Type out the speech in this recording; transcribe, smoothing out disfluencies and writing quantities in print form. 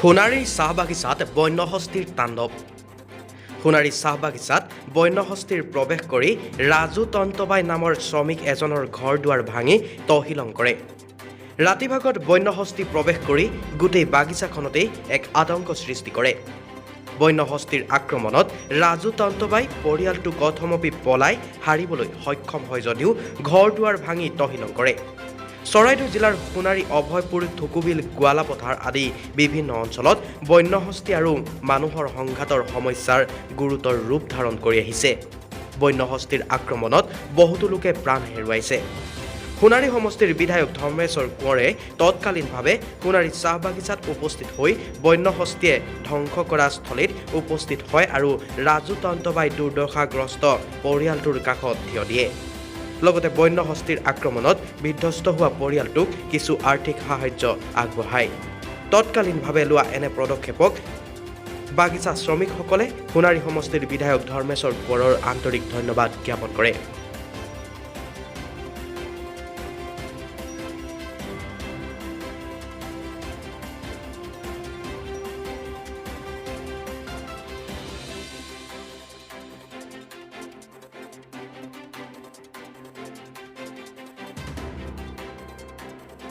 সোণাৰীৰ চাহ বাগিচাত বন্যহস্তীৰ তাণ্ডৱ। সোণাৰীৰ চাহ বাগিচাত বন্যহস্তীৰ প্ৰৱেশ কৰি ৰাজু তন্তবাই নামৰ শ্ৰমিক এজনৰ ঘৰ দুৱাৰ ভাঙি তহিলং কৰে। ৰাতি ভাগত বন্যহস্তী প্ৰৱেশ কৰি গোটেই বাগিচাখনতেই এক আতংক সৃষ্টি কৰে। বন্যহস্তীৰ আক্ৰমণত ৰাজু তন্তবাই পৰিয়ালটো কথমপি পলাই হাৰিবলৈ সক্ষম হয় যদিও ঘৰ দুৱাৰ ভাঙি তহিলং কৰে। চৰাইদেউ জিলাৰ সোণাৰী অভয়পুৰ থুকুবিল গোৱালাপথাৰ আদি বিভিন্ন অঞ্চলত বন্যহস্তী আৰু মানুহৰ সংঘাতৰ সমস্যাৰ গুৰুতৰ ৰূপ ধাৰণ কৰি আহিছে। বন্যহস্তীৰ আক্ৰমণত বহুতো লোকে প্ৰাণ হেৰুৱাইছে। সোণাৰী সমষ্টিৰ বিধায়ক ধৰ্মেশ্বৰ কোঁৱৰে তৎকালীনভাৱে সোণাৰী চাহ বাগিচাত উপস্থিত হৈ বন্যহস্তীয়ে ধ্বংস কৰা স্থলীত উপস্থিত হয় আৰু ৰাজু তন্তবাই দুৰ্দশাগ্ৰস্ত পৰিয়ালটোৰ কাষত থিয় দিয়ে। লগতে বন্যহস্তীৰ আক্ৰমণত বিধ্বস্ত হোৱা পৰিয়ালটোক কিছু আৰ্থিক সাহায্য আগবঢ়ায়। তৎকালীনভাৱে লোৱা এনে পদক্ষেপক বাগিচা শ্ৰমিকসকলে সোণাৰী সমষ্টিৰ বিধায়ক ধৰ্মেশ্বৰ কোঁৱৰৰ আন্তৰিক ধন্যবাদ জ্ঞাপন কৰে।